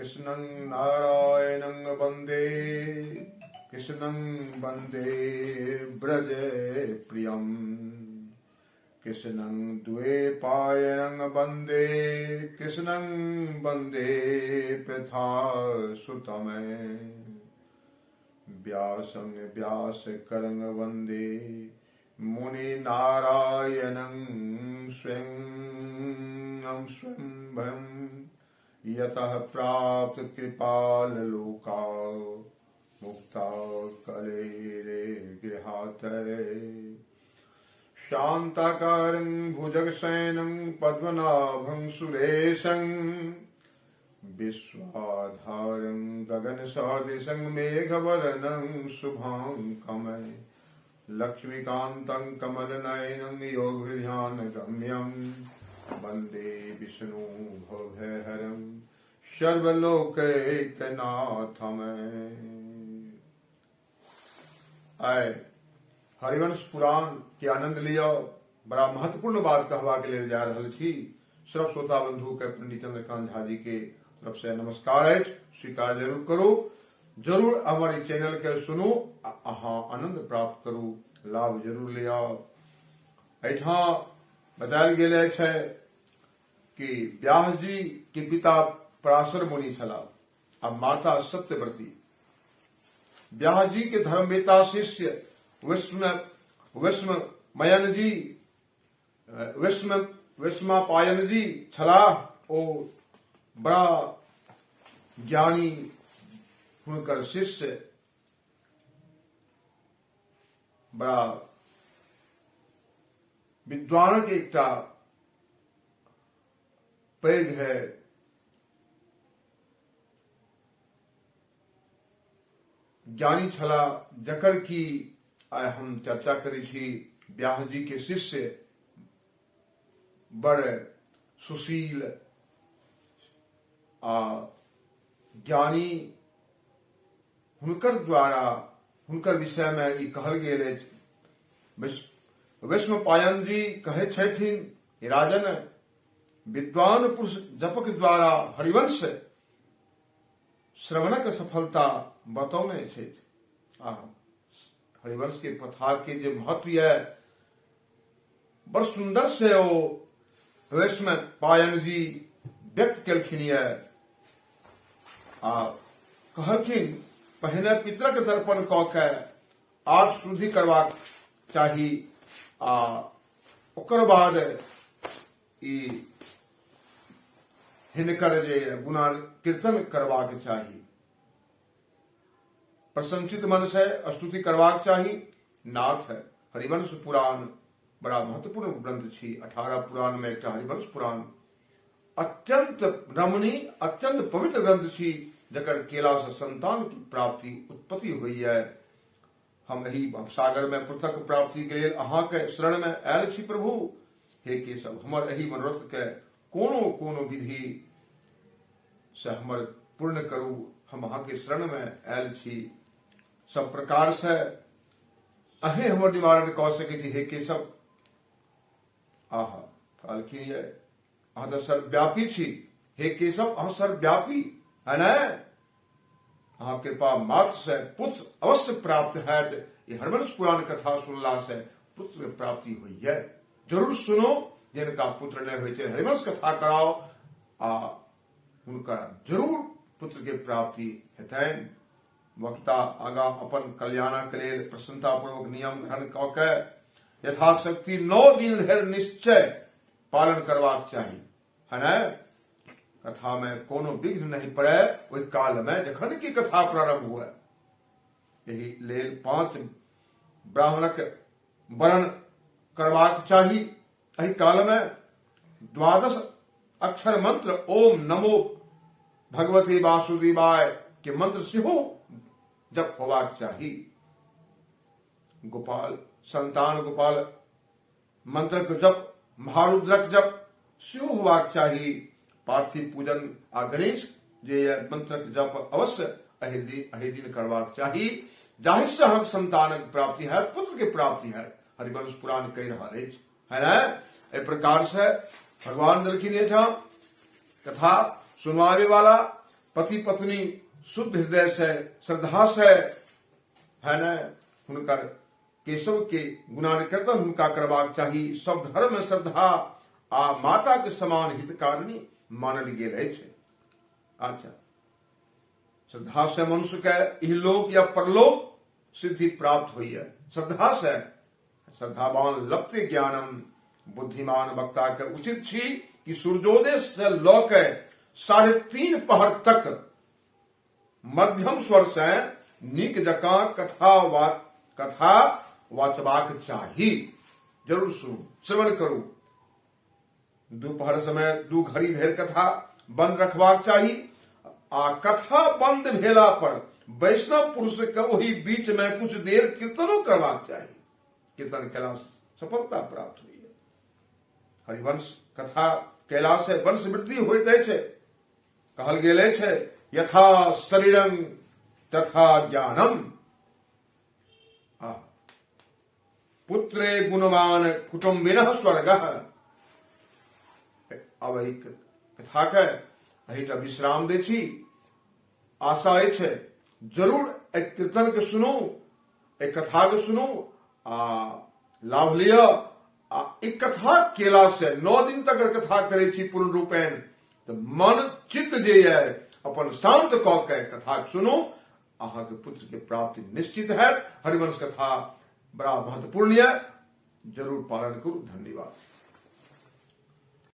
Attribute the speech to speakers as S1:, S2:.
S1: कृष्णं नारायणं वन्दे कृष्णं वन्दे व्रजे प्रियम् कृष्णं द्वैपायनं वन्दे कृष्णं वन्दे पृथा सुतमे व्यासं व्यासकरं वन्दे मुनिनारायणं स्वयं स्वयं यतः प्राप्त कृपालोका मुक्ता कलेरे गृहातये शान्ताकारं भुजगशयनं पद्मनाभं सुरेशं विश्वाधारं गगनसदृशं मेघवर्णं शुभांकं लक्ष्मीकान्तं कमलनयनं योगहृद्यानगम्यं वन्दे विष्णु भवभयहरं सर्वलोकैकनाथम्। आए हरिवंश पुराण के आनंद लियो। बड़ा महत्वपूर्ण बात कहवा के लिए जा रहल छी। सब श्रोता बंधु के पंडित चंद्रकांत झा जी के तरफ से नमस्कार है, स्वीकार जरूर करो। जरूर हमारे चैनल के सुनो, अहाँ आनंद प्राप्त करू, लाभ जरूर लिया। एठा बतायल गेल है कि व्यास जी के पिता पराशर मुनि छला आ माता सत्यव्रती। व्यास जी के धर्मवेता शिष्य विश्वपायन जी छला। ओ बड़ा ज्ञानी हुनकर शिष्य, बड़ा विद्वानक एकटा पैघ है। ज्ञानी छला जकर की आइ हम चर्चा करै छी। व्यास जी के शिष्य बड़ सुशील आ ज्ञानी, हुनकर द्वारा हुनकर विषय में ई कहल गेल अछि। विश्वपायन जी कहै छथिन, राजन विद्वान पुरुष जपक द्वारा हरिवंश श्रवणक सफलता बतौने छथि। हरिवंश के कथा के जो महत्व है बड़ सुंदर से ओ विश्वपायन जी व्यक्त केलखिन है। कहलखिन पहिने पितरक दर्पण कऽ के आठ शुद्धि करबाक चाही, ओकर बाद ई हिनकर जे गुणा कीर्तन करबाक चाही, प्रसन्नचित मन से स्तुति करबाक चाही। नाथ हरिवंश पुराण बड़ा महत्वपूर्ण ग्रंथ छी। 18 पुराण में एक हरिवंश पुराण अत्यंत रमणीय, अत्यंत पवित्र ग्रंथ छी, जकर केला से संतान की प्राप्ति उत्पत्ति हुई है। हम यही सागर में पृथक प्राप्ति के लिए अहाँ के शरण में आयल छी। प्रभु हे केशव, हमर यही मनोरथ के कोनो कोनो विधि से हमर पूर्ण करू। हम अहाँ के शरण में आयल छी, सब प्रकार से अहे हमर निवारण कऽ सकै छी। हे केशव, कहलखिन ये अहाँ तो सर्वव्यापी छी। हे केशव, अहाँ सर्वव्यापी है न। अहाँ कृपा मात्र से पुत्र अवश्य प्राप्त है। ये हरिवंश पुराण कथा सुनला से पुत्र प्राप्ति हुई है। जरूर सुनो, जिनका पुत्र नहीं हुई थे हरिवंश कथा कराओ, उनका जरूर पुत्र के प्राप्ति हेतैन। वक्ता आगा अपन कल्याणक लेल प्रसन्नता पूर्वक नियम ग्रहण कऽ के यथाशक्ति 9 दिन धरि निश्चय पालन करबाक चाही, है न। कथा में कोनो विघ्न नहीं पड़े ओहि काल में जखन की कथा प्रारंभ हुए। यही लेल 5 ब्राह्मणक वर्ण करबाक चाही। एहि काल में 12 अक्षर मंत्र ओम नमो भगवते वासुदेवाय के मंत्र सेहो जप होबाक चाही। गोपाल संतान गोपाल मंत्रक जप, महारुद्रक जप सेहो होबाक चाही। पार्थिव पूजन आ गणेश जे मंत्रक जप अवश्य एहि दिन करबाक चाही, जाहि से अहाँक संतानक प्राप्ति है, पुत्र के प्राप्ति है। हरिवंश पुराण कहि रहल अछि, है न। एहि प्रकार से भगवान देलखिन एहिठाम कथा सुनवावे वाला पति पत्नी शुद्ध हृदय से श्रद्धा से है न हुनकर केशव के गुणान कीर्तन हुनका करबाक चाहिए। सब धर्म में श्रद्धा आ माता के समान हितकारिणी मानल गेल अछि। अच्छा, श्रद्धा से मनुष्य के इहलोक या परलोक सिद्धि प्राप्त हुई है। श्रद्धा से श्रद्धावान लपते ज्ञानम, बुद्धिमान वक्ता के उचित छी कि सूर्योदय से लौ के 3:30 पहर तक मध्यम स्वर से नीक जकां कथा वाचबाक चाही। जरूर सुनू, श्रवण करू। दोपहर समय 2 घड़ी धरि कथा बंद रखबाक चाही आ कथा बंद भेला पर वैष्णव पुरुष के वही बीच में कुछ देर कीर्तनो करबाक चाही। कीर्तन कैला सफलता प्राप्त हुई है। हरिवंश कथा कैला से वंश वृद्धि होइत अछि। कहल गेल अछि यथा शरीरं तथा ज्ञानम। पुत्रे गुणवान कुटुम्बिनः स्वर्गः। अब एहि कथा के एहिटा विश्राम दै छी। आशा अछि जरूर एक कीर्तन के सुनू, एक कथा के सुनू आ लाभ लिया। एक कथा केला से 9 दिन तक अगर कथा करे छी पूर्ण रूपेण तो मन चित्त जे है अपन शांत क के कथा सुनू, अहाँ के पुत्र के प्राप्ति निश्चित है। हरिवंश कथा बड़ा महत्वपूर्ण है, जरूर पालन करू। धन्यवाद।